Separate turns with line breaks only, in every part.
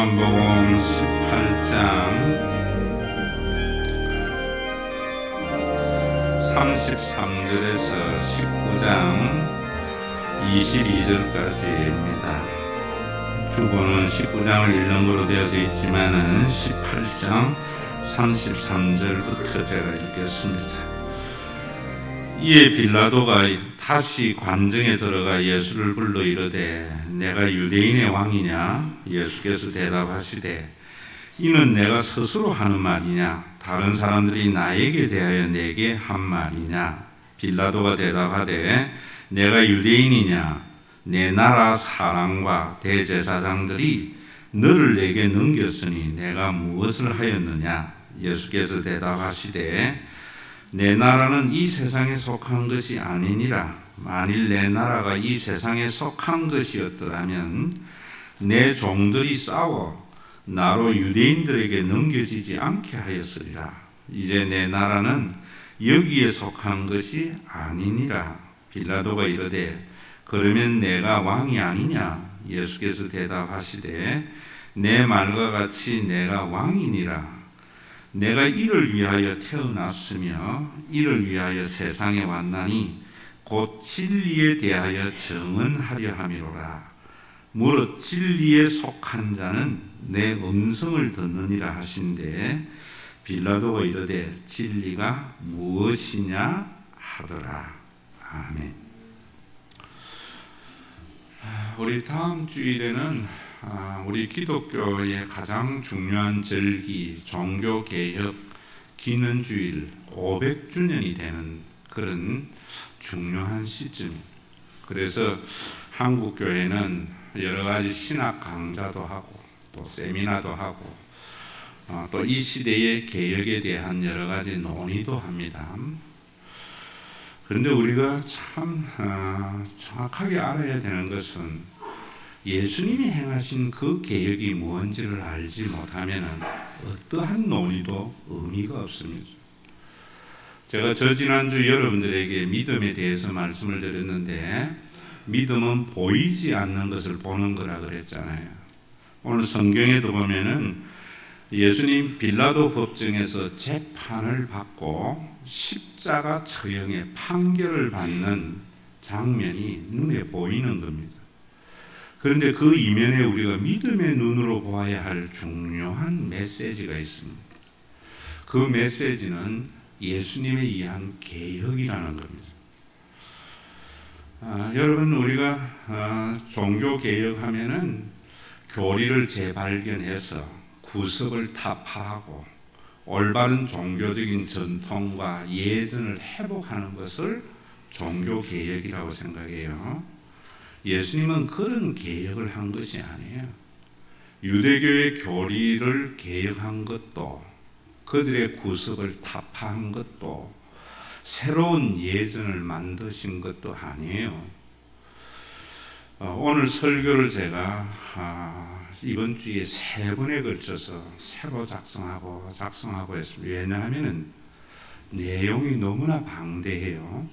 요한복음 18장 33절에서 19장 22절까지입니다. 주보는 19장을 읽는 거로 되어져 있지만은 18장 33절부터 제가 읽겠습니다. 이에 빌라도가 다시 관정에 들어가 예수를 불러 이르되 내가 유대인의 왕이냐? 예수께서 대답하시되 이는 내가 스스로 하는 말이냐? 다른 사람들이 나에게 대하여 내게 한 말이냐? 빌라도가 대답하되 내가 유대인이냐? 내 나라 사람과 대제사장들이 너를 내게 넘겼으니 내가 무엇을 하였느냐? 예수께서 대답하시되 내 나라는 이 세상에 속한 것이 아니니라. 만일 내 나라가 이 세상에 속한 것이었더라면 내 종들이 싸워 나로 유대인들에게 넘겨지지 않게 하였으리라. 이제 내 나라는 여기에 속한 것이 아니니라. 빌라도가 이르되 그러면 내가 왕이 아니냐? 예수께서 대답하시되 내 말과 같이 내가 왕이니라. 내가 이를 위하여 태어났으며 이를 위하여 세상에 왔나니 곧 진리에 대하여 증언하려 함이로라. 무릇 진리에 속한 자는 내 음성을 듣느니라 하신대 빌라도가 이르되 진리가 무엇이냐 하더라. 아멘. 우리 다음 주일에는 우리 기독교의 가장 중요한 절기 종교개혁 기념주일 500주년이 되는 그런 중요한 시점. 그래서 한국교회는 여러 가지 신학 강좌도 하고 또 세미나도 하고 또 이 시대의 개혁에 대한 여러 가지 논의도 합니다. 그런데 우리가 참 정확하게 알아야 되는 것은 예수님이 행하신 그 개혁이 뭔지를 알지 못하면 어떠한 논의도 의미가 없습니다. 제가 지난주 여러분들에게 믿음에 대해서 말씀을 드렸는데 믿음은 보이지 않는 것을 보는 거라 그랬잖아요. 오늘 성경에도 보면은 예수님 빌라도 법정에서 재판을 받고 십자가 처형의 판결을 받는 장면이 눈에 보이는 겁니다. 그런데 그 이면에 우리가 믿음의 눈으로 보아야 할 중요한 메시지가 있습니다. 그 메시지는 예수님에 의한 개혁이라는 겁니다. 여러분 우리가 종교 개혁하면은 교리를 재발견해서 구습을 타파하고 올바른 종교적인 전통과 예전을 회복하는 것을 종교 개혁이라고 생각해요. 예수님은 그런 개혁을 한 것이 아니에요. 유대교의 교리를 개혁한 것도 그들의 구습을 타파한 것도 새로운 예전을 만드신 것도 아니에요. 오늘 설교를 제가 이번 주에 3번에 걸쳐서 새로 작성하고 했습니다. 왜냐하면 내용이 너무나 방대해요.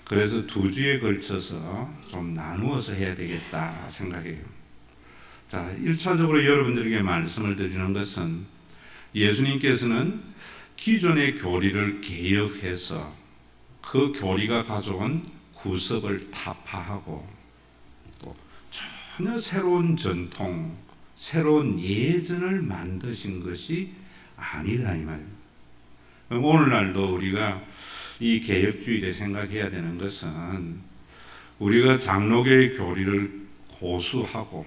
그래서 2주에 걸쳐서 좀 나누어서 해야 되겠다 생각해요. 자, 1차적으로 여러분들에게 말씀을 드리는 것은 예수님께서는 기존의 교리를 개혁해서 그 교리가 가져온 구습을 타파하고 또 전혀 새로운 전통, 새로운 예전을 만드신 것이 아니라 이 말입니다. 오늘날도 우리가 이 개혁주의에 생각해야 되는 것은 우리가 장로교의 교리를 고수하고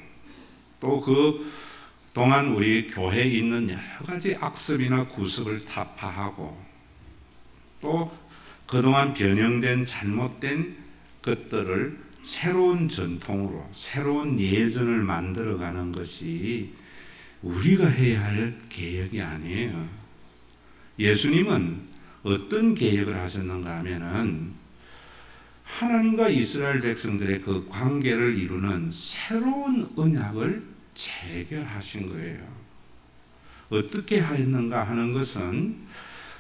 또 그 동안 우리 교회에 있는 여러 가지 악습이나 구습을 타파하고 또 그동안 변형된 잘못된 것들을 새로운 전통으로 새로운 예전을 만들어가는 것이 우리가 해야 할 개혁이 아니에요. 예수님은 어떤 개혁을 하셨는가 하면은 하나님과 이스라엘 백성들의 그 관계를 이루는 새로운 언약을 체결하신 거예요. 어떻게 하였는가 하는 것은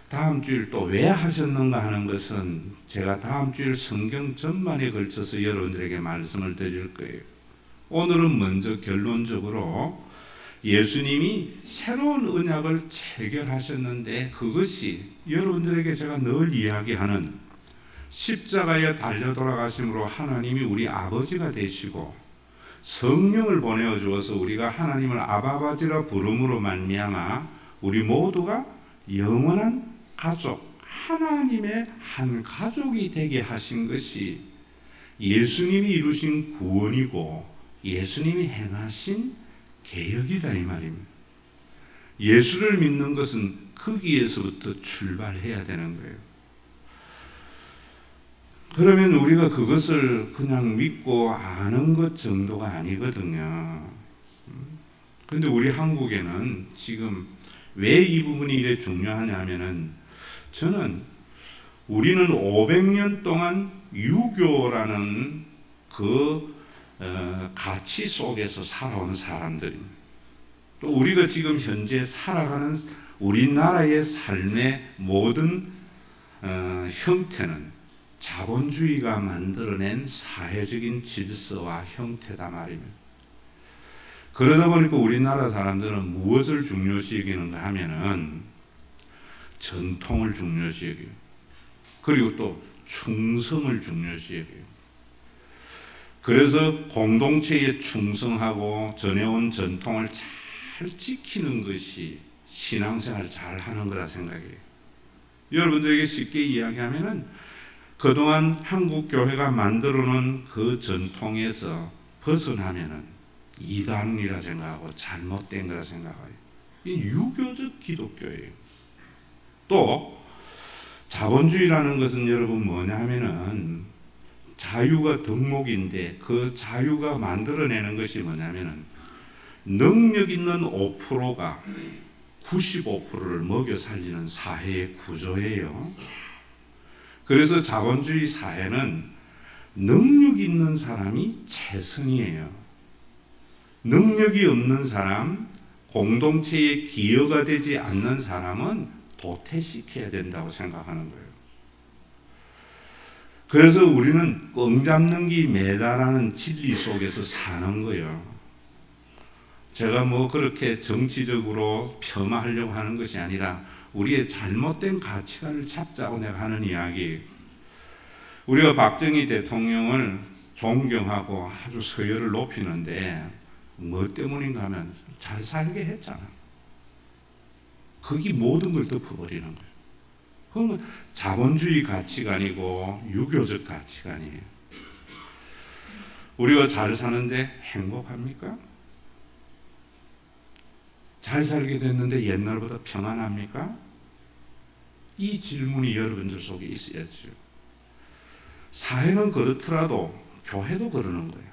다음 주일 또 왜 하셨는가 하는 것은 제가 다음 주일 성경 전반에 걸쳐서 여러분들에게 말씀을 드릴 거예요. 오늘은 먼저 결론적으로 예수님이 새로운 언약을 체결하셨는데 그것이 여러분들에게 제가 늘 이야기하는 십자가에 달려 돌아가심으로 하나님이 우리 아버지가 되시고 성령을 보내어 주어서 우리가 하나님을 아바바지라 부름으로 말미암아 우리 모두가 영원한 가족, 하나님의 한 가족이 되게 하신 것이 예수님이 이루신 구원이고 예수님이 행하신 개혁이다 이 말입니다. 예수를 믿는 것은 거기에서부터 출발해야 되는 거예요. 그러면 우리가 그것을 그냥 믿고 아는 것 정도가 아니거든요. 그런데 우리 한국에는 지금 왜 이 부분이 이래 중요하냐면은 저는 우리는 500년 동안 유교라는 그 가치 속에서 살아온 사람들입니다. 또 우리가 지금 현재 살아가는 우리나라의 삶의 모든 형태는 자본주의가 만들어낸 사회적인 질서와 형태다 말입니다. 그러다 보니까 우리나라 사람들은 무엇을 중요시 여기는가 하면은 전통을 중요시 여겨요. 그리고 또 충성을 중요시 여겨요. 그래서 공동체에 충성하고 전해온 전통을 잘 지키는 것이 신앙생활을 잘 하는 거라 생각해요. 여러분들에게 쉽게 이야기하면은 그동안 한국 교회가 만들어 놓은 그 전통에서 벗어나면은 이단이라 생각하고 잘못된 거라 생각해요. 이 유교적 기독교예요. 또 자본주의라는 것은 여러분 뭐냐 하면은 자유가 덕목인데 그 자유가 만들어내는 것이 뭐냐면은 능력 있는 5%가 95%를 먹여 살리는 사회의 구조예요. 그래서 자본주의 사회는 능력 있는 사람이 최선이에요. 능력이 없는 사람, 공동체의 기여가 되지 않는 사람은 도태시켜야 된다고 생각하는 거예요. 그래서 우리는 꽝 잡는 기 매다라는 진리 속에서 사는 거예요. 제가 뭐 그렇게 정치적으로 폄하하려고 하는 것이 아니라 우리의 잘못된 가치관을 잡자고 내가 하는 이야기. 우리가 박정희 대통령을 존경하고 아주 서열을 높이는데 뭐 때문인가 하면 잘 살게 했잖아. 거기 모든 걸 덮어버리는 거예요. 그건 자본주의 가치관이고 유교적 가치관이에요. 우리가 잘 사는데 행복합니까? 잘 살게 됐는데 옛날보다 평안합니까? 이 질문이 여러분들 속에 있어야죠. 사회는 그렇더라도 교회도 그러는 거예요.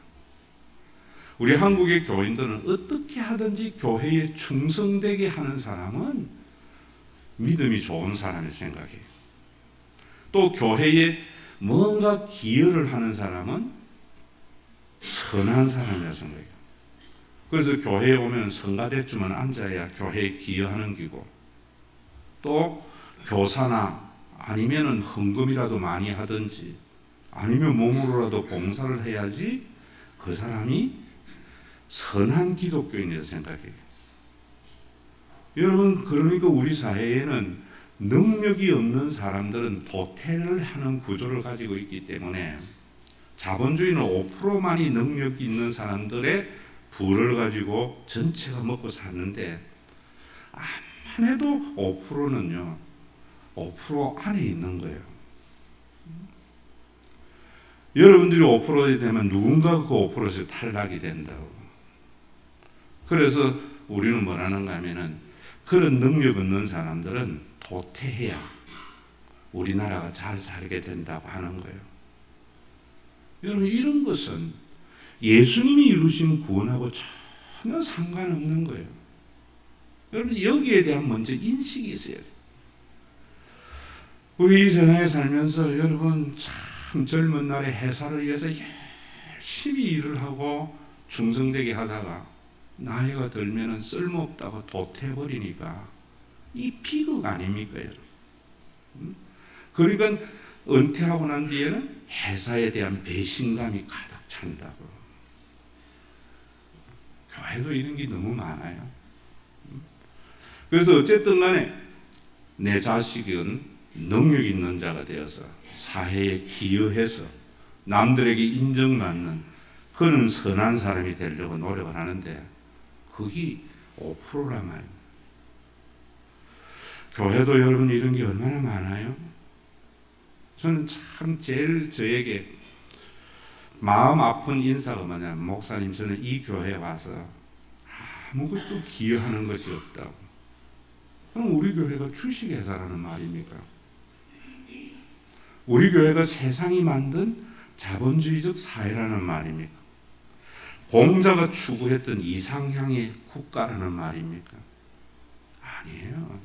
우리 한국의 교인들은 어떻게 하든지 교회에 충성되게 하는 사람은 믿음이 좋은 사람이 생각해요. 또 교회에 뭔가 기여를 하는 사람은 선한 사람이라 생각해요. 그래서 교회에 오면 성가대쯤은 앉아야 교회에 기여하는 기고, 또 교사나 아니면은 헌금이라도 많이 하든지 아니면 몸으로라도 봉사를 해야지 그 사람이 선한 기독교인이라 생각해요. 여러분, 그러니까 우리 사회에는 능력이 없는 사람들은 도태를 하는 구조를 가지고 있기 때문에 자본주의는 5%만이 능력이 있는 사람들의 부를 가지고 전체가 먹고 사는데, 암만 해도 5%는요 5% 안에 있는 거예요. 여러분들이 5% 되면 누군가 그 5%에서 탈락이 된다고. 그래서 우리는 뭐라는가 하면은 그런 능력 없는 사람들은 도태해야 우리나라가 잘 살게 된다고 하는 거예요. 여러분, 이런 것은 예수님이 이루신 구원하고 전혀 상관없는 거예요. 여러분, 여기에 대한 먼저 인식이 있어야 돼요. 우리 이 세상에 살면서 여러분 참 젊은 날에 회사를 위해서 열심히 일을 하고 충성되게 하다가 나이가 들면은 쓸모없다고 도태해버리니까 이 비극 아닙니까, 여러분? 그러니까 은퇴하고 난 뒤에는 회사에 대한 배신감이 가득 찬다고. 교회도 이런 게 너무 많아요. 그래서 어쨌든 간에 내 자식은 능력 있는 자가 되어서 사회에 기여해서 남들에게 인정받는 그런 선한 사람이 되려고 노력을 하는데 그게 5%란 말이에요. 교회도 여러분 이런 게 얼마나 많아요? 저는 참 제일 저에게 마음 아픈 인사가 뭐냐면, 목사님 저는 이 교회에 와서 아무것도 기여하는 것이 없다고. 그럼 우리 교회가 주식회사라는 말입니까? 우리 교회가 세상이 만든 자본주의적 사회라는 말입니까? 공자가 추구했던 이상향의 국가라는 말입니까? 아니에요.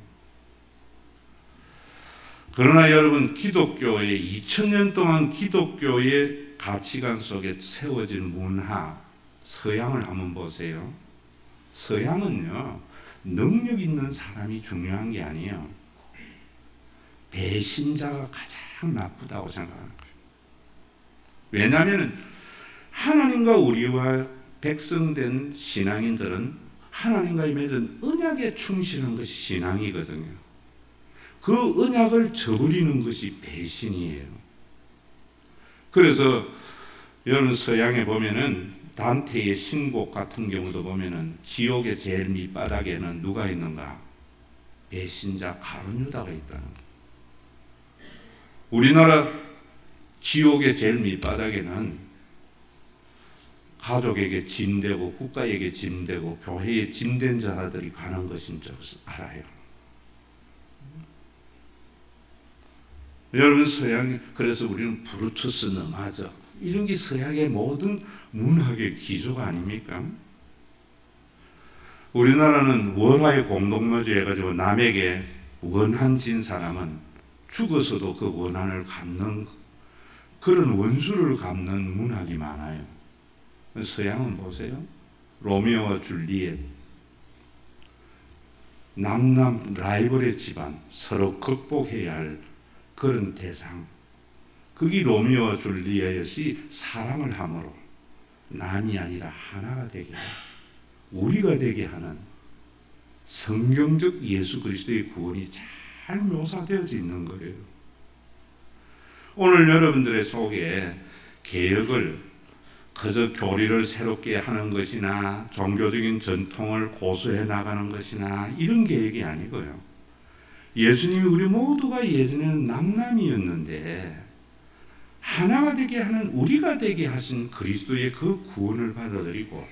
그러나 여러분, 기독교의 2000년 동안 기독교의 가치관 속에 세워진 문화, 서양을 한번 보세요. 서양은요, 능력 있는 사람이 중요한 게 아니에요. 배신자가 가장 나쁘다고 생각하는 거예요. 왜냐하면 하나님과 우리와 백성된 신앙인들은 하나님과의 맺은 언약에 충실한 것이 신앙이거든요. 그 언약을 저버리는 것이 배신이에요. 그래서 여러분 서양에 보면은 단테의 신곡 같은 경우도 보면은 지옥의 제일 밑바닥에는 누가 있는가? 배신자 가룟유다가 있다는 거예요. 우리나라 지옥의 제일 밑바닥에는 가족에게 짐되고 국가에게 짐되고 교회에 짐된 자들이 가는 것인 줄 알아요. 여러분 서양, 그래서 우리는 브루투스 너마저 이런 게 서양의 모든 문학의 기조가 아닙니까? 우리나라는 월화의 공동묘지 해가지고 남에게 원한 진 사람은 죽어서도 그 원한을 갚는 그런 원수를 갚는 문학이 많아요. 서양은 보세요. 로미오와 줄리엣, 남남 라이벌의 집안, 서로 극복해야 할 그런 대상, 그게 로미오와 줄리엣이 사랑을 함으로 남이 아니라 하나가 되게, 우리가 되게 하는 성경적 예수 그리스도의 구원이 잘 묘사되어져 있는 거예요. 오늘 여러분들의 속에 개혁을 그저 교리를 새롭게 하는 것이나 종교적인 전통을 고수해 나가는 것이나 이런 계획이 아니고요. 예수님이 우리 모두가 예전에는 남남이었는데 하나가 되게 하는, 우리가 되게 하신 그리스도의 그 구원을 받아들이고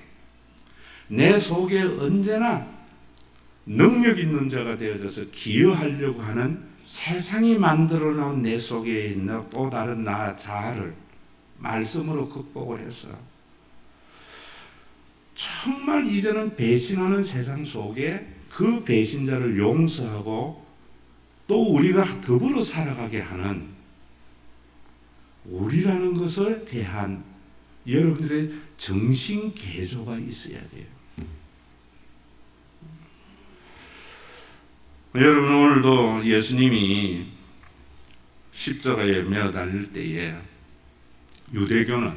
내 속에 언제나 능력 있는 자가 되어져서 기여하려고 하는 세상이 만들어 놓은 내 속에 있는 또 다른 나 자아를 말씀으로 극복을 해서 정말 이제는 배신하는 세상 속에 그 배신자를 용서하고 또 우리가 더불어 살아가게 하는 우리라는 것에 대한 여러분들의 정신 개조가 있어야 돼요. 여러분, 오늘도 예수님이 십자가에 매달릴 때에 유대교는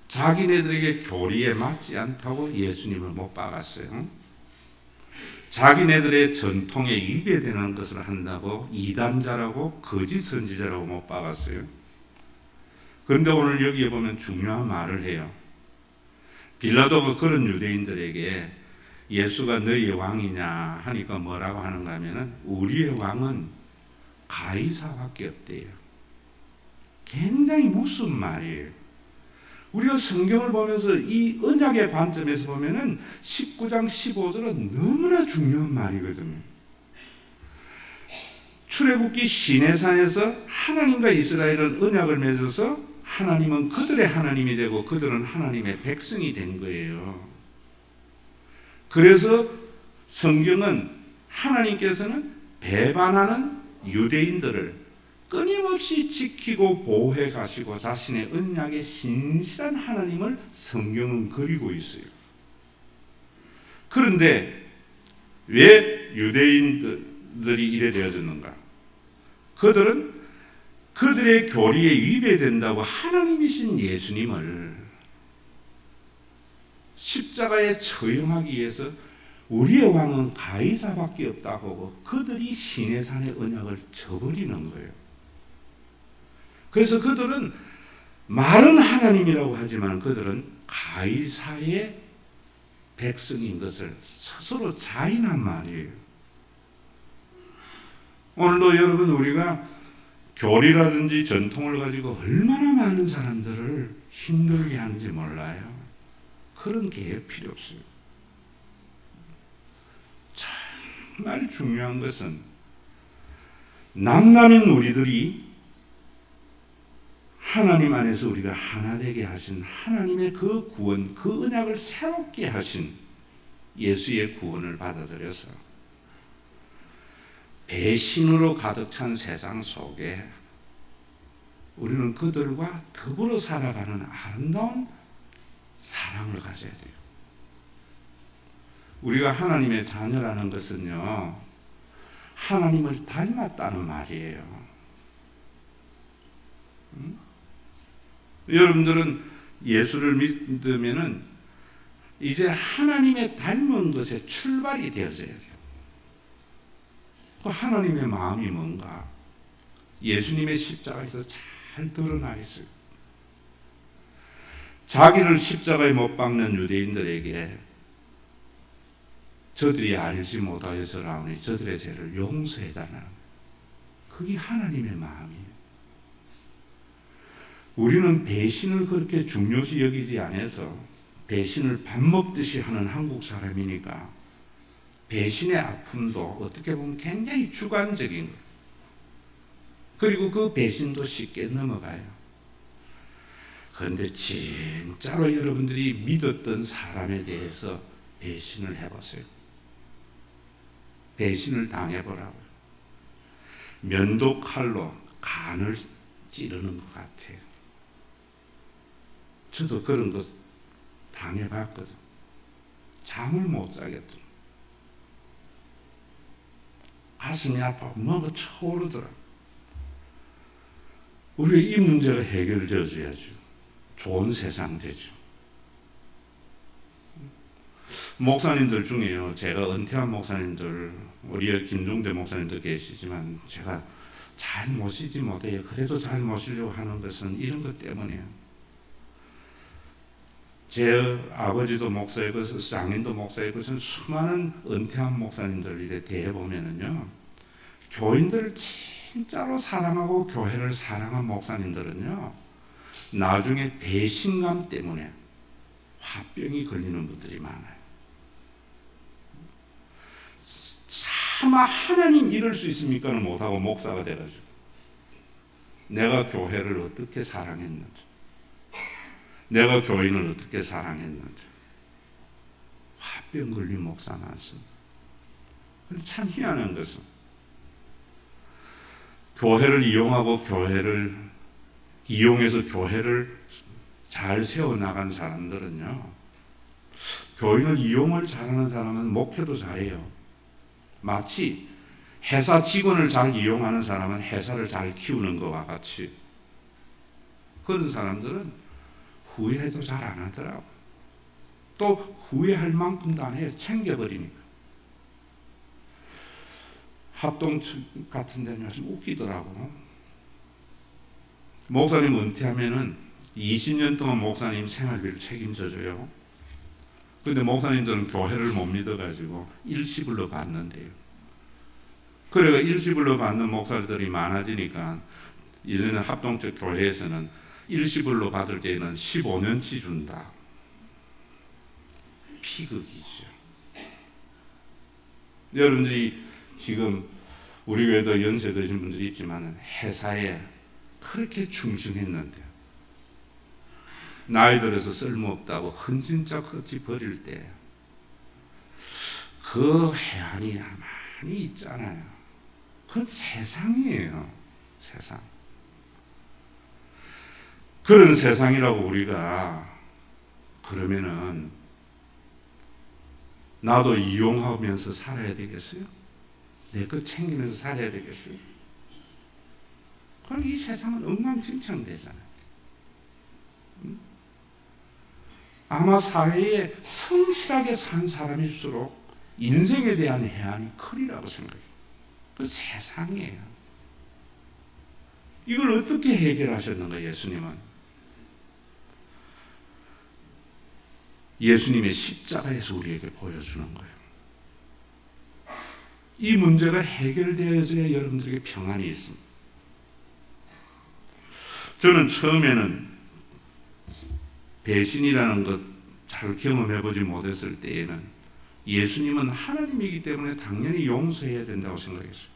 자기네들에게 교리에 맞지 않다고 예수님을 못 박았어요. 자기네들의 전통에 위배되는 것을 한다고 이단자라고 거짓 선지자라고 못 박았어요. 그런데 오늘 여기에 보면 중요한 말을 해요. 빌라도가 그런 유대인들에게 예수가 너희의 왕이냐 하니까 뭐라고 하는가 하면은 우리의 왕은 가이사밖에 없대요. 굉장히 무슨 말이에요. 우리가 성경을 보면서 이 언약의 관점에서 보면은 19장 15절은 너무나 중요한 말이거든요. 출애굽기 시내산에서 하나님과 이스라엘은 언약을 맺어서 하나님은 그들의 하나님이 되고 그들은 하나님의 백성이 된 거예요. 그래서 성경은 하나님께서는 배반하는 유대인들을 끊임없이 지키고 보호해 가시고 자신의 언약의 신실한 하나님을 성경은 그리고 있어요. 그런데 왜 유대인들이 이래 되어졌는가? 그들은 그들의 교리에 위배된다고 하나님이신 예수님을 십자가에 처형하기 위해서 우리의 왕은 가이사밖에 없다고 하고 그들이 시내산의 언약을 저버리는 거예요. 그래서 그들은 말은 하나님이라고 하지만 그들은 가이사의 백성인 것을 스스로 자인한 말이에요. 오늘도 여러분 우리가 교리라든지 전통을 가지고 얼마나 많은 사람들을 힘들게 하는지 몰라요. 그런 개혁 필요 없어요. 정말 중요한 것은 남남인 우리들이 하나님 안에서 우리가 하나 되게 하신 하나님의 그 구원, 그 언약을 새롭게 하신 예수의 구원을 받아들여서 배신으로 가득 찬 세상 속에 우리는 그들과 더불어 살아가는 아름다운 사랑을 가져야 돼요. 우리가 하나님의 자녀라는 것은요, 하나님을 닮았다는 말이에요. 여러분들은 예수를 믿으면은 이제 하나님의 닮은 것에 출발이 되어져야 돼요. 그 하나님의 마음이 뭔가 예수님의 십자가에서 잘 드러나 있어요. 자기를 십자가에 못 박는 유대인들에게 저들이 알지 못하여서라오니 저들의 죄를 용서해달라는 그게 하나님의 마음이에요. 우리는 배신을 그렇게 중요시 여기지 않아서 배신을 밥 먹듯이 하는 한국 사람이니까 배신의 아픔도 어떻게 보면 굉장히 주관적인 거예요. 그리고 그 배신도 쉽게 넘어가요. 그런데 진짜로 여러분들이 믿었던 사람에 대해서 배신을 해보세요. 배신을 당해보라고요. 면도칼로 간을 찌르는 것 같아요. 저도 그런 거 당해봤거든. 잠을 못 자겠더라고요. 가슴이 아파 뭐가 차오르더라고요. 우리 이 문제가 해결되어줘야죠. 좋은 세상 되죠. 목사님들 중에요, 제가 은퇴한 목사님들, 우리 김종대 목사님도 계시지만 제가 잘 모시지 못해요. 그래도 잘 모시려고 하는 것은 이런 것 때문이에요. 제 아버지도 목사이고 장인도 목사이고 수많은 은퇴한 목사님들 대해 보면은요, 교인들을 진짜로 사랑하고 교회를 사랑한 목사님들은요, 나중에 배신감 때문에 화병이 걸리는 분들이 많아요. 차마 하나님 이럴 수 있습니까는 못하고 목사가 돼가지고 내가 교회를 어떻게 사랑했는지, 내가 교인을 어떻게 사랑했는지 화병 걸린 목사 많습니다. 근데 참 희한한 것은 교회를 이용하고 교회를 이용해서 교회를 잘 세워나간 사람들은요, 교인을 이용을 잘하는 사람은 목회도 잘해요. 마치 회사 직원을 잘 이용하는 사람은 회사를 잘 키우는 것과 같이 그런 사람들은 후회도 잘 안 하더라고. 또 후회할 만큼도 안 해요. 챙겨버리니까. 합동 같은 데는 좀 웃기더라고. 목사님 은퇴하면은 20년 동안 목사님 생활비를 책임져줘요. 근데 목사님들은 교회를 못 믿어가지고 일시불로 받는데요. 그래가 일시불로 받는 목사들이 많아지니까 이제는 합동적 교회에서는 일시불로 받을 때는 15년치 준다. 피극이죠. 여러분들이 지금 우리 교회도 연세 드신 분들이 있지만 회사에 그렇게 충성했는데 나이 들어서 쓸모없다고 헌신짝같이 버릴 때 그 해안이 많이 있잖아요. 그건 세상이에요. 세상. 그런 세상이라고 우리가 그러면은 나도 이용하면서 살아야 되겠어요? 내 것 챙기면서 살아야 되겠어요? 그럼 이 세상은 엉망진창 되잖아요. 아마 사회에 성실하게 산 사람일수록 인생에 대한 해안이 크리라고 생각해요. 그 세상이에요. 이걸 어떻게 해결하셨는가 예수님은? 예수님의 십자가에서 우리에게 보여주는 거예요. 이 문제가 해결되어져야 여러분들에게 평안이 있습니다. 저는 처음에는 배신이라는 것 잘 경험해보지 못했을 때에는 예수님은 하나님이기 때문에 당연히 용서해야 된다고 생각했어요.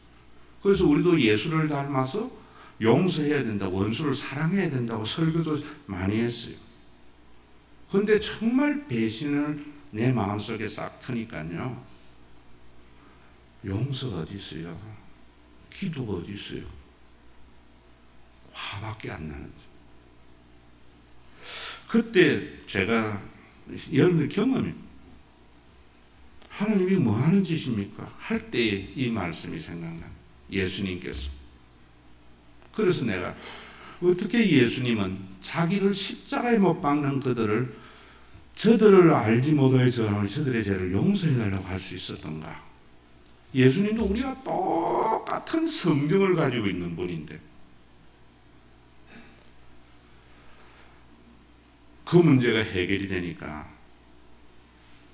그래서 우리도 예수를 닮아서 용서해야 된다, 원수를 사랑해야 된다고 설교도 많이 했어요. 그런데 정말 배신을 내 마음속에 싹 트니까요, 용서가 어디 있어요? 기도가 어디 있어요? 화밖에 안 나는지. 그때 제가 여러분의 경험이 하나님이 뭐 하는 짓입니까? 할 때 이 말씀이 생각나요. 예수님께서. 그래서 내가 어떻게 예수님은 자기를 십자가에 못 박는 저들을 알지 못하여 저들의 죄를 용서해달라고 할 수 있었던가? 예수님도 우리가 똑같은 성경을 가지고 있는 분인데 그 문제가 해결이 되니까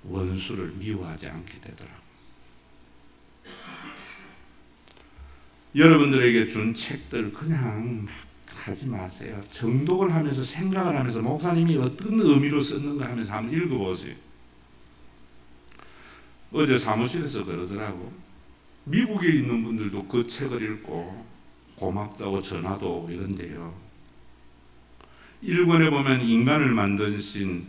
원수를 미워하지 않게 되더라고요. 여러분들에게 준 책들 그냥 막 하지 마세요. 정독을 하면서 생각을 하면서 목사님이 어떤 의미로 썼는가 하면서 한번 읽어보세요. 어제 사무실에서 그러더라고. 미국에 있는 분들도 그 책을 읽고 고맙다고 전화도 오고 이런데요. 1권에 보면 인간을 만드신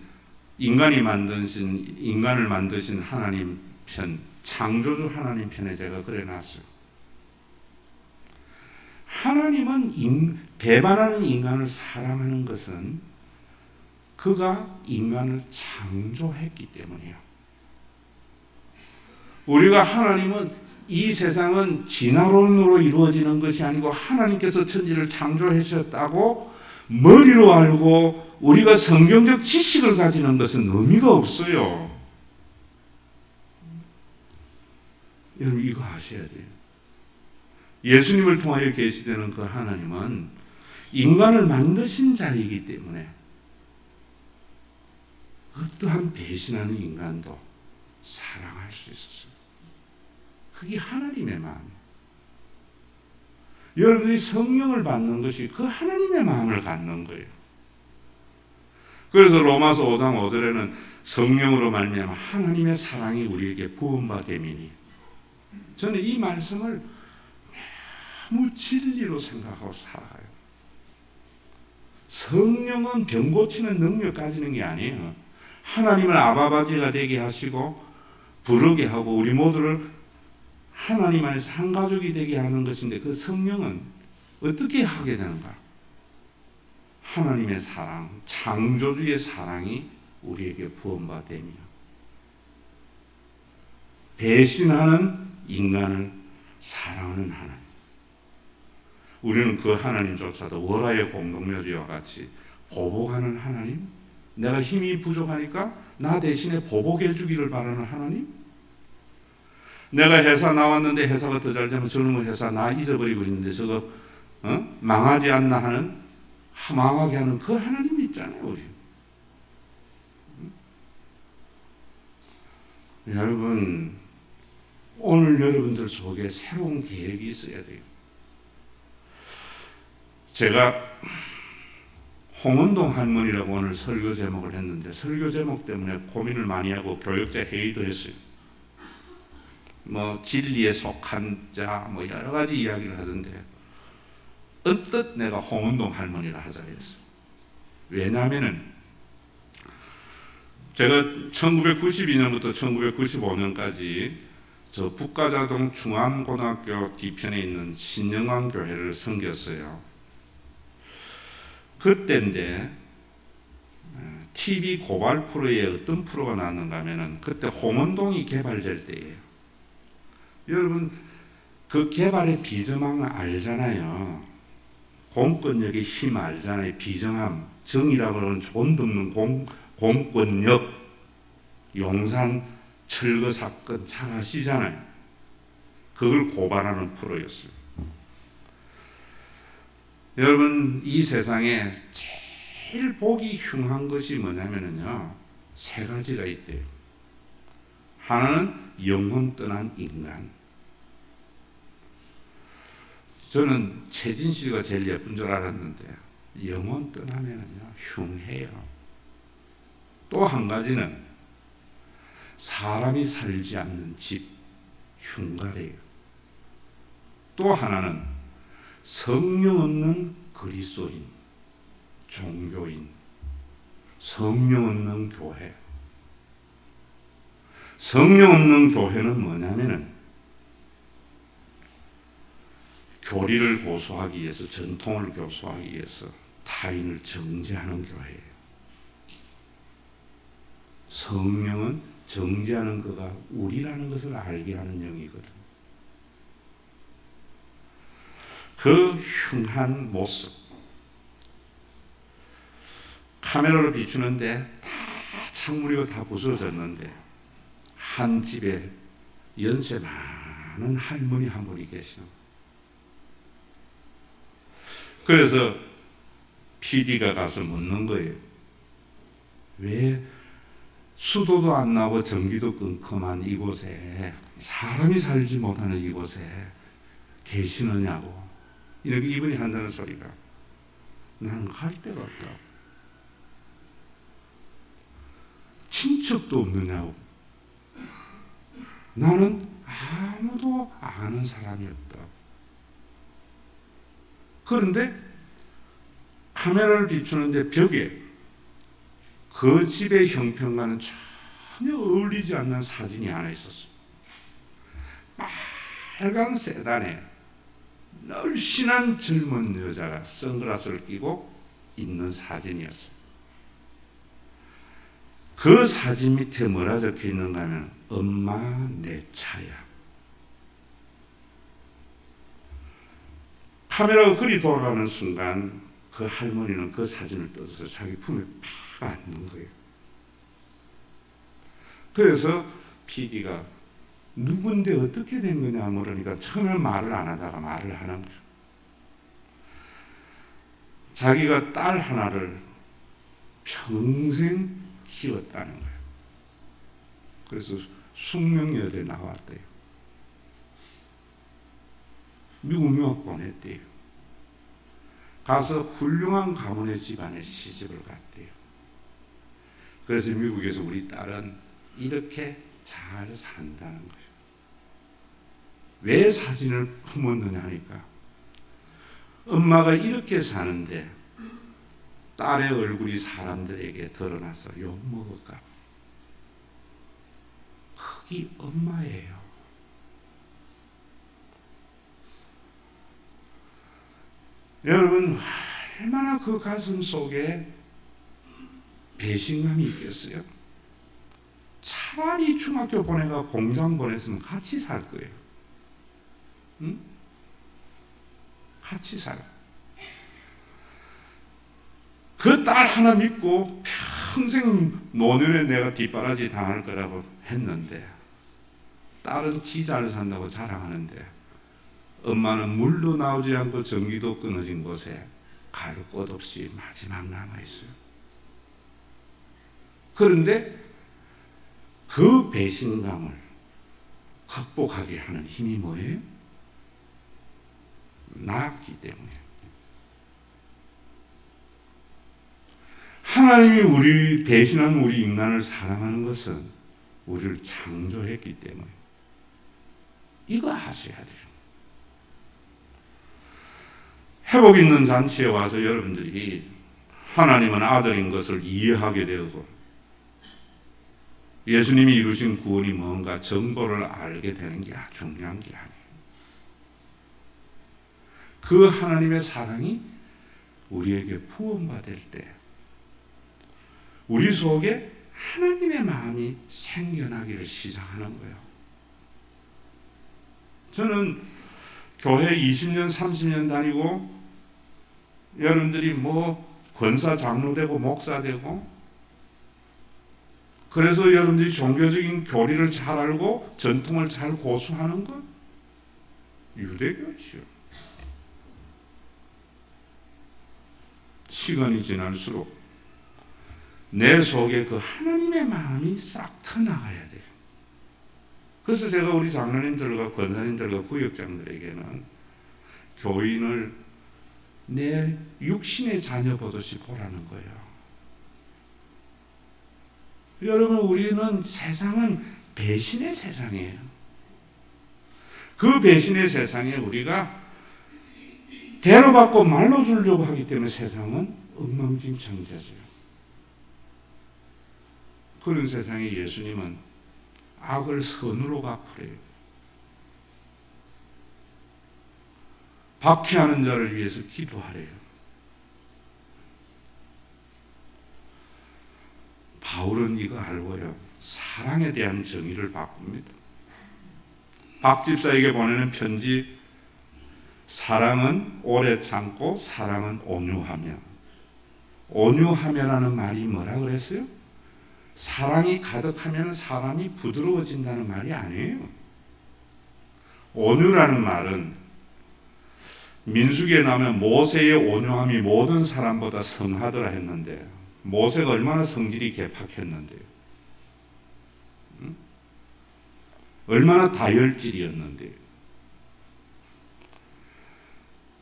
하나님 편, 창조주 하나님 편에 제가 그려놨어요. 하나님은 배반하는 인간을 사랑하는 것은 그가 인간을 창조했기 때문이에요. 우리가 하나님은 이 세상은 진화론으로 이루어지는 것이 아니고 하나님께서 천지를 창조하셨다고 머리로 알고 우리가 성경적 지식을 가지는 것은 의미가 없어요. 여러분 이거 아셔야 돼요. 예수님을 통하여 계시되는 그 하나님은 인간을 만드신 자이기 때문에 어떠한 배신하는 인간도 사랑할 수 있었어요. 그게 하나님의 마음이에요. 여러분이 성령을 받는 것이 그 하나님의 마음을 갖는 거예요. 그래서 로마서 5장 5절에는 성령으로 말미암아 하나님의 사랑이 우리에게 부음받음이니, 저는 이 말씀을 너무 진리로 생각하고 살아가요. 성령은 병 고치는 능력 가지는 게 아니에요. 하나님을 아바바지가 되게 하시고 부르게 하고 우리 모두를 하나님 안에서 한 가족이 되게 하는 것인데, 그 성령은 어떻게 하게 되는가? 하나님의 사랑, 창조주의 사랑이 우리에게 부음받으며 배신하는 인간을 사랑하는 하나님. 우리는 그 하나님조차도 월화의 공동묘지와 같이 보복하는 하나님, 내가 힘이 부족하니까 나 대신에 보복해 주기를 바라는 하나님, 내가 회사 나왔는데 회사가 더 잘 되면 저놈의 회사 나 잊어버리고 있는데 저거 망하지 않나 하는, 망하게 하는 그 하나님 있잖아요. 우리. 여러분, 오늘 여러분들 속에 새로운 계획이 있어야 돼요. 제가 홍은동 할머니라고 오늘 설교 제목을 했는데, 설교 제목 때문에 고민을 많이 하고 교역자 회의도 했어요. 뭐 진리에 속한 자, 뭐 여러 가지 이야기를 하던데 언뜻 내가 홍은동 할머니라 하자 했어요. 왜냐하면은 제가 1992년부터 1995년까지 저 북가자동 중앙고등학교 뒤편에 있는 신영광 교회를 섬겼어요. 그때인데 TV 고발 프로에 어떤 프로가 나왔는가 하면은 그때 홍은동이 개발될 때예요. 여러분 그 개발의 비정함을 알잖아요. 공권력의 힘 알잖아요. 비정함, 정이라고 하는 돈 없는 공권력, 용산 철거 사건 잘 아시잖아요. 그걸 고발하는 프로였어요. 여러분, 이 세상에 제일 보기 흉한 것이 뭐냐면요, 세 가지가 있대요. 하나는 영혼 떠난 인간. 저는 최진 씨가 제일 예쁜 줄 알았는데 영혼 떠나면요 흉해요. 또 한 가지는 사람이 살지 않는 집, 흉가래요. 또 하나는 성령 없는 그리스도인, 종교인, 성령 없는 교회. 성령 없는 교회는 뭐냐면은 교리를 고수하기 위해서, 전통을 교수하기 위해서 타인을 정죄하는 교회예요. 성령은 정죄하는 거가 우리라는 것을 알게 하는 영이거든. 그 흉한 모습, 카메라로 비추는데 다 창문이고 다 부서졌는데 한 집에 연세 많은 할머니 한 분이 계시는 거예요. 그래서 PD가 가서 묻는 거예요. 왜 수도도 안 나고 전기도 끔끔한 이곳에, 사람이 살지 못하는 이곳에 계시느냐고. 이렇게 이분이 한다는 소리가, 나는 갈 데가 없다. 친척도 없느냐고. 나는 아무도 아는 사람이 없다. 그런데 카메라를 비추는데 벽에 그 집의 형편과는 전혀 어울리지 않는 사진이 하나 있었어요. 빨간 세단에 날씬한 젊은 여자가 선글라스를 끼고 있는 사진이었어요. 그 사진 밑에 뭐라 적혀 있는가 하면 엄마 내 차야. 카메라가 그리 돌아가는 순간 그 할머니는 그 사진을 뜯어서 자기 품에 팍 안는 거예요. 그래서 PD가 누군데 어떻게 된 거냐 물으니까 처음에 말을 안 하다가 말을 하는 거예요. 자기가 딸 하나를 평생 키웠다는 거예요. 그래서 숙명여대 나왔대요. 미국 유학 보냈대요. 가서 훌륭한 가문의 집안에 시집을 갔대요. 그래서 미국에서 우리 딸은 이렇게 잘 산다는 거예요. 왜 사진을 품었느냐 하니까 엄마가 이렇게 사는데 딸의 얼굴이 사람들에게 드러나서 욕먹을까. 그게 엄마예요. 여러분, 얼마나 그 가슴 속에 배신감이 있겠어요? 차라리 중학교 보내가 공장 보냈으면 같이 살 거예요. 응? 같이 살아. 그 딸 하나 믿고 평생 노년에 내가 뒷바라지 당할 거라고 했는데 딸은 지 잘 산다고 자랑하는데 엄마는 물도 나오지 않고 전기도 끊어진 곳에 갈 곳 없이 마지막 남아있어요. 그런데 그 배신감을 극복하게 하는 힘이 뭐예요? 낳았기 때문에. 하나님이 우리 배신한 우리 인간을 사랑하는 것은 우리를 창조했기 때문에. 이거 아셔야 돼요. 회복 있는 잔치에 와서 여러분들이 하나님은 아들인 것을 이해하게 되고 예수님이 이루신 구원이 뭔가 정보를 알게 되는 게 중요한 게 아니에요. 그 하나님의 사랑이 우리에게 부음받을 때 우리 속에 하나님의 마음이 생겨나기를 시작하는 거예요. 저는 교회 20년, 30년 다니고 여러분들이 뭐 권사 장로 되고 목사 되고 그래서 여러분들이 종교적인 교리를 잘 알고 전통을 잘 고수하는 것 유대교죠. 시간이 지날수록 내 속에 그 하나님의 마음이 싹 터나가야 돼요. 그래서 제가 우리 장로님들과 권사님들과 구역장들에게는 교인을 내 육신의 자녀 보듯이 보라는 거예요. 여러분, 우리는 세상은 배신의 세상이에요. 그 배신의 세상에 우리가 대로받고 말로 주려고 하기 때문에 세상은 엉망진창되죠. 그런 세상에 예수님은 악을 선으로 갚으래요. 박해하는 자를 위해서 기도하래요. 바울은 이거 알고요, 사랑에 대한 정의를 바꿉니다. 박 집사에게 보내는 편지, 사랑은 오래 참고 사랑은 온유하며. 온유하며라는 말이 뭐라 그랬어요? 사랑이 가득하면 사람이 부드러워진다는 말이 아니에요. 온유라는 말은 민수기에 나오면 모세의 온유함이 모든 사람보다 성하더라 했는데, 모세가 얼마나 성질이 개팍했는데요. 얼마나 다혈질이었는데요.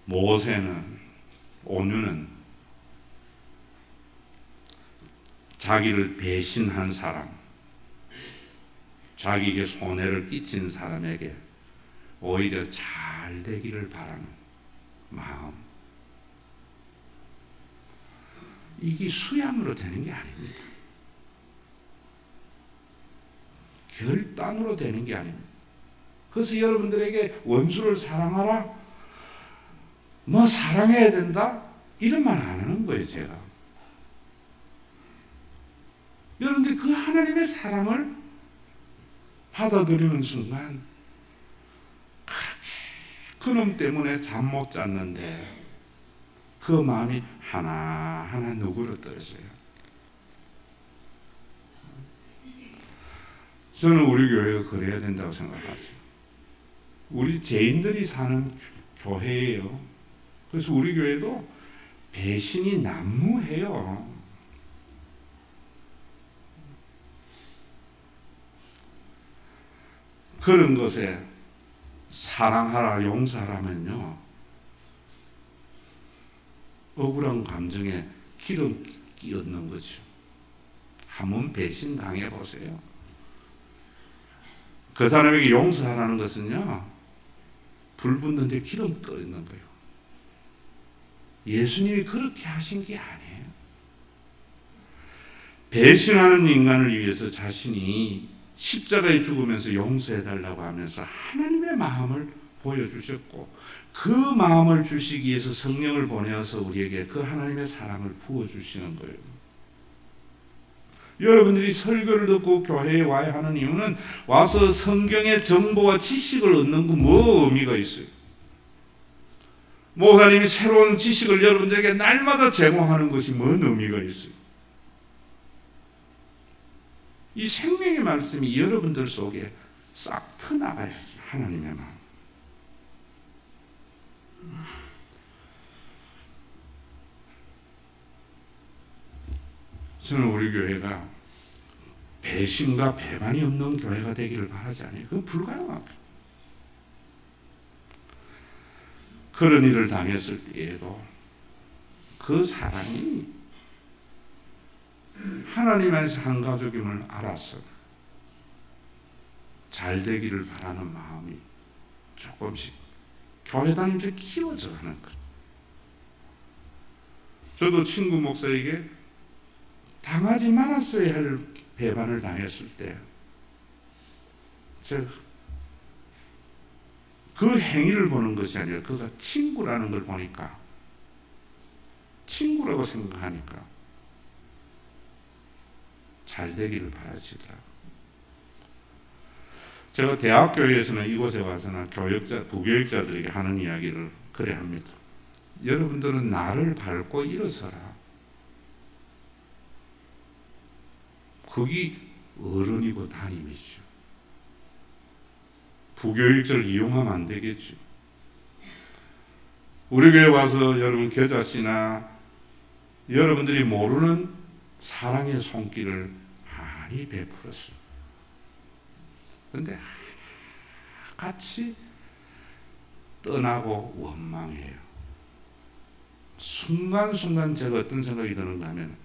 모세는, 온유는 자기를 배신한 사람, 자기에게 손해를 끼친 사람에게 오히려 잘 되기를 바라는 마음, 이게 수양으로 되는 게 아닙니다. 결단으로 되는 게 아닙니다. 그래서 여러분들에게 원수를 사랑하라, 뭐 사랑해야 된다, 이런 말 안 하는 거예요, 제가. 여러분들이 그 하나님의 사랑을 받아들이는 순간 그놈 때문에 잠 못 잤는데 그 마음이 하나하나 누그러뜨려져요. 저는 우리 교회가 그래야 된다고 생각하세요. 우리 죄인들이 사는 교회예요. 그래서 우리 교회도 배신이 난무해요. 그런 것에 사랑하라, 용서하라면요, 억울한 감정에 기름 끼얹는 거죠. 한번 배신 당해 보세요. 그 사람에게 용서하라는 것은요, 불 붙는데 기름 끓이는 거예요. 예수님이 그렇게 하신 게 아니에요. 배신하는 인간을 위해서 자신이 십자가에 죽으면서 용서해달라고 하면서 하나님의 마음을 보여주셨고, 그 마음을 주시기 위해서 성령을 보내어서 우리에게 그 하나님의 사랑을 부어주시는 거예요. 여러분들이 설교를 듣고 교회에 와야 하는 이유는 와서 성경의 정보와 지식을 얻는 거 뭐 의미가 있어요? 목사님이 새로운 지식을 여러분들에게 날마다 제공하는 것이 뭔 의미가 있어요? 이 생명의 말씀이 여러분들 속에 싹 터나가야지, 하나님의 마음. 저는 우리 교회가 배신과 배반이 없는 교회가 되기를 바라지 않아요. 그건 불가능합니다. 그런 일을 당했을 때에도 그 사람이 하나님 안에서 한 가족임을 알아서 잘 되기를 바라는 마음이 조금씩 교회 다니면서 키워져 가는 것. 저도 친구 목사에게 당하지 말았어야 할 배반을 당했을 때 제가 그 행위를 보는 것이 아니라 그가 친구라는 걸 보니까, 친구라고 생각하니까 잘 되기를 바라시더라. 제가 대학교에서는 이곳에 와서나 부교육자들에게 하는 이야기를 그래 합니다. 여러분들은 나를 밟고 일어서라. 거기 어른이고 담임이죠. 부교육절 이용하면 안 되겠죠. 우리 교회 와서 여러분 겨자씨나 여러분들이 모르는 사랑의 손길을 많이 베풀었어요. 그런데 같이 떠나고 원망해요. 순간순간 제가 어떤 생각이 드는가 하면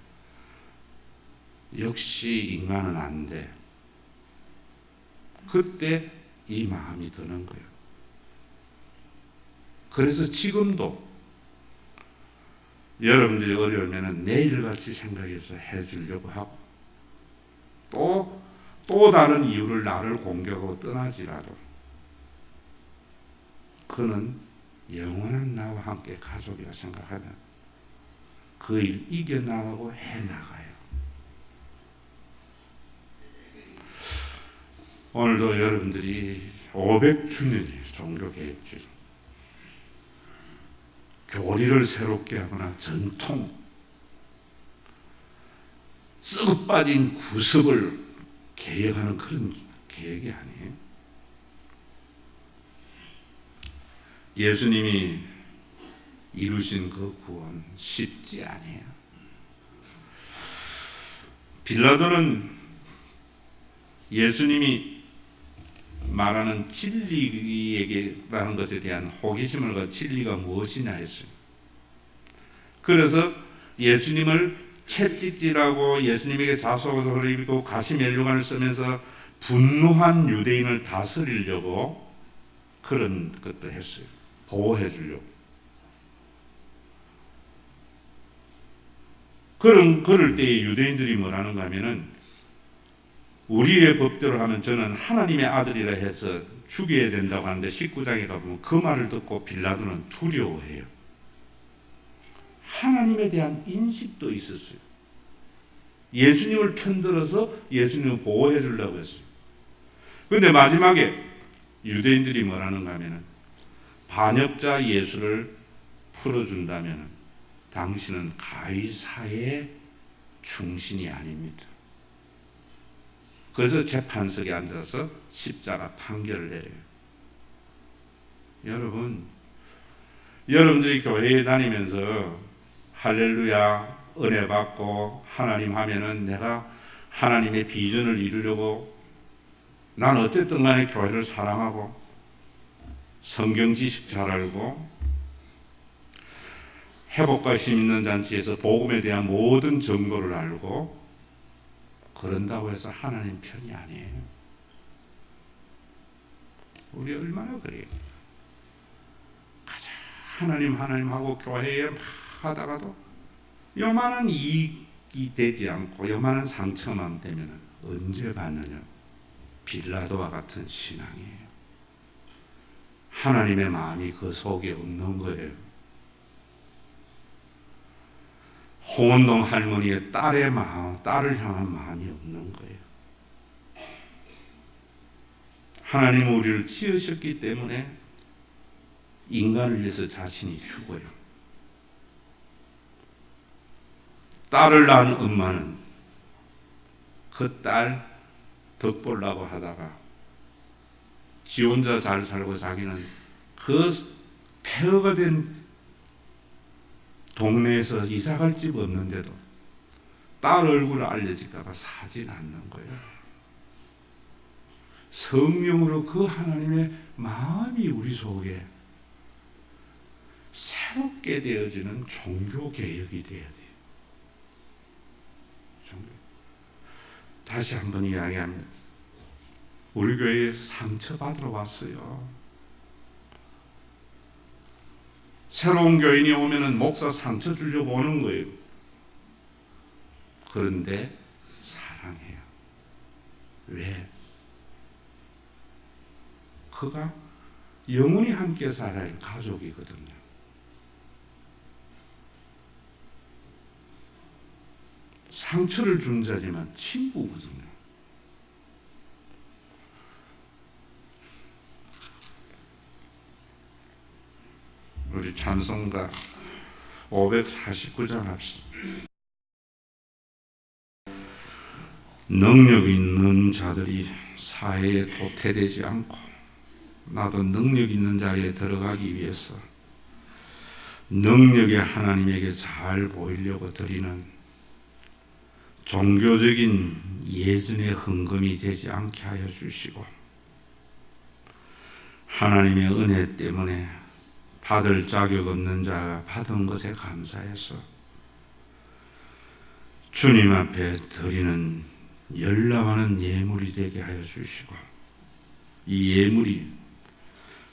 역시 인간은 안 돼. 그때 이 마음이 드는 거예요. 그래서 지금도 여러분들이 어려우면 내일같이 생각해서 해주려고 하고 또 다른 이유를 나를 공격하고 떠나지라도 그는 영원한 나와 함께 가족이라 생각하면 그 일 이겨나가고 해나가요. 오늘도 여러분들이 500주년이 종교개혁주의 교리를 새롭게 하거나 전통 썩어 빠진 구습을 개혁하는 그런 계획이 아니에요. 예수님이 이루신 그 구원 쉽지 않아요. 빌라도는 예수님이 말하는 진리에게라는 것에 대한 호기심을 가지고 진리가 무엇이냐 했어요. 그래서 예수님을 채찍질하고 예수님에게 자수하고 흘리고 가시면류관을 쓰면서 분노한 유대인을 다스리려고 그런 것도 했어요. 보호해 주려고. 그럴 때에 유대인들이 뭐라는가 하면은 우리의 법대로 하면 저는 하나님의 아들이라 해서 죽여야 된다고 하는데 19장에 가보면 그 말을 듣고 빌라도는 두려워해요. 하나님에 대한 인식도 있었어요. 예수님을 편들어서 예수님을 보호해 주려고 했어요. 그런데 마지막에 유대인들이 뭐라는가 하면은 반역자 예수를 풀어준다면 당신은 가이사의 충신이 아닙니다. 그래서 재판석에 앉아서 십자가 판결을 내려요. 여러분들이 교회에 다니면서 할렐루야 은혜 받고 하나님 하면은 내가 하나님의 비전을 이루려고 난 어쨌든 간에 교회를 사랑하고 성경 지식 잘 알고 회복과 심는 잔치에서 복음에 대한 모든 정보를 알고 그런다고 해서 하나님 편이 아니에요. 우리 얼마나 그래요. 가자 하나님하고 교회에 막 하다가도 요만한 이익이 되지 않고 요만한 상처만 되면 언제 받느냐. 빌라도와 같은 신앙이에요. 하나님의 마음이 그 속에 없는 거예요. 홍원동 할머니의 딸의 마음, 딸을 향한 마음이 없는 거예요. 하나님은 우리를 지으셨기 때문에 인간을 위해서 자신이 죽어요. 딸을 낳은 엄마는 그 딸 덕보려고 하다가 지 혼자 잘 살고 자기는 그 폐허가 된 동네에서 이사갈 집 없는데도 딸 얼굴을 알려질까 봐 사지 않는 거예요. 성령으로 그 하나님의 마음이 우리 속에 새롭게 되어지는 종교개혁이 되어야 돼요. 다시 한번 이야기합니다. 우리 교회에 상처받으러 왔어요. 새로운 교인이 오면은 목사 상처 주려고 오는 거예요. 그런데 사랑해요. 왜? 그가 영원히 함께 살아야 할 가족이거든요. 상처를 준 자지만 친구거든요. 우리 찬송가 549장 합시다. 능력 있는 자들이 사회에 도태되지 않고 나도 능력 있는 자리에 들어가기 위해서 능력이 하나님에게 잘 보이려고 드리는 종교적인 예전의 헌금이 되지 않게 하여 주시고, 하나님의 은혜 때문에 받을 자격 없는 자가 받은 것에 감사해서 주님 앞에 드리는 열람하는 예물이 되게 하여 주시고, 이 예물이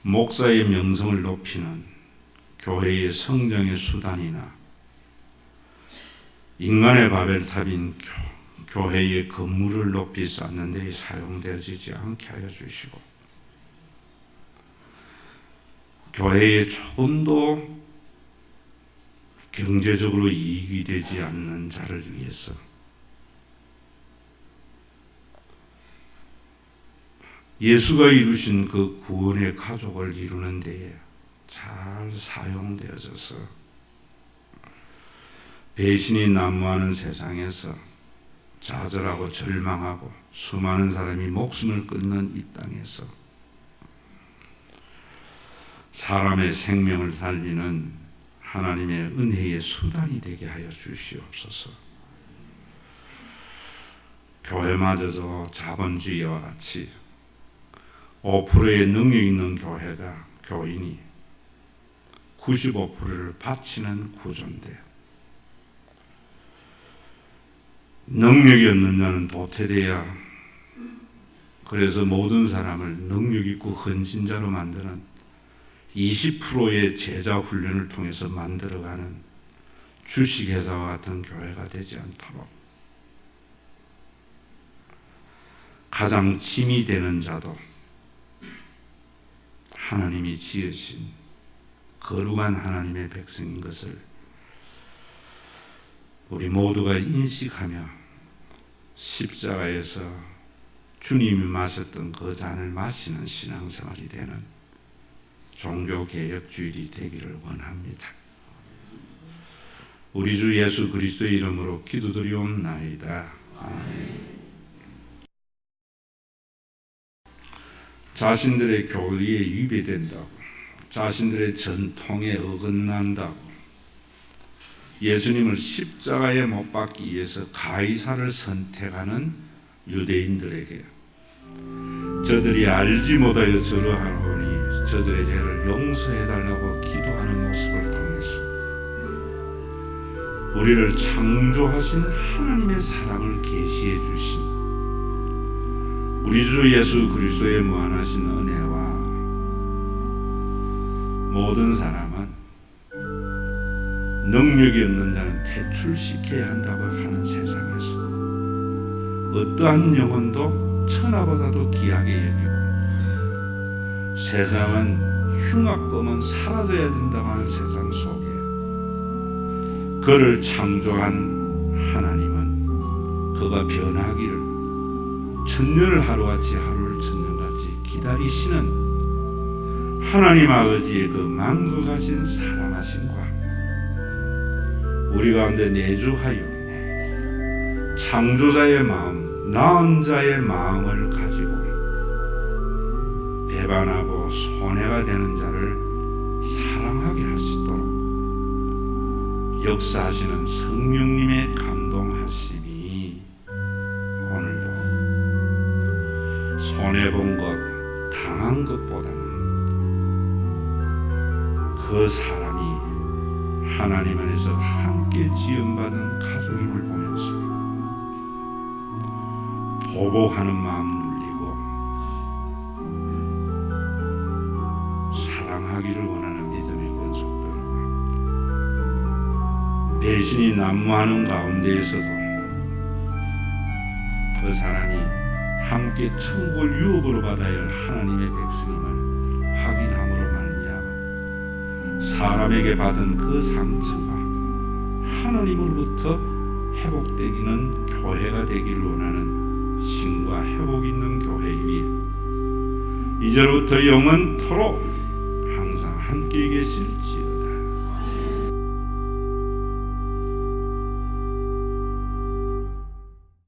목사의 명성을 높이는 교회의 성장의 수단이나 인간의 바벨탑인 교회의 건물을 높이 쌓는 데 사용되어지지 않게 하여 주시고, 교회에 조금도 경제적으로 이익이 되지 않는 자를 위해서 예수가 이루신 그 구원의 가족을 이루는 데에 잘 사용되어져서 배신이 난무하는 세상에서 좌절하고 절망하고 수많은 사람이 목숨을 끊는 이 땅에서 사람의 생명을 살리는 하나님의 은혜의 수단이 되게 하여 주시옵소서. 교회마저도 자본주의와 같이 5%의 능력 있는 교회가 교인이 95%를 바치는 구조인데, 능력이 없는 자는 도태되어야, 그래서 모든 사람을 능력 있고 헌신자로 만드는 20%의 제자 훈련을 통해서 만들어가는 주식회사와 같은 교회가 되지 않도록 가장 짐이 되는 자도 하나님이 지으신 거룩한 하나님의 백성인 것을 우리 모두가 인식하며 십자가에서 주님이 마셨던 그 잔을 마시는 신앙생활이 되는 종교개혁주일이 되기를 원합니다. 우리 주 예수 그리스도의 이름으로 기도드리옵나이다. 아멘. 자신들의 교리에 위배된다고, 자신들의 전통에 어긋난다고 예수님을 십자가에 못 박기 위해서 가이사를 선택하는 유대인들에게 저들이 알지 못하여 저러하노니 저들의 죄를 용서해달라고 기도하는 모습을 통해서 우리를 창조하신 하나님의 사랑을 계시해 주신 우리 주 예수 그리스도의 무한하신 은혜와 모든 사람은 능력이 없는 자는 퇴출시켜야 한다고 하는 세상에서 어떠한 영혼도 천하보다도 귀하게 여기고 세상은 흉악범은 사라져야 된다고 하는 세상 속에 그를 창조한 하나님은 그가 변하기를 천년을 하루같이 하루를 천년같이 기다리시는 하나님 아버지의 그 만극하신 사랑하심과 우리 가운데 내주하여 창조자의 마음, 나은 자의 마음을 가지고 배반하고 손해가 되는 자를 사랑하게 하시도록 역사하시는 성령님의 감동하심이 오늘도 손해본 것, 당한 것보다는 그 사람이 하나님 안에서 함께 지음받은 가족임을 보면서 보복하는 마음 눌리고 사랑하기를 원하는 믿음의 권속들과 배신이 난무하는 가운데에서도 그 사람이 함께 천국을 유업으로 받아야 할 하나님의 백성임을 확인함으로 말미암아 사람에게 받은 그 상처가 하나님으로부터 회복되기는 교회가 되기를 원하는 신과 회복 있는 교회 위에 이제로부터 영원토록 항상 함께 계실지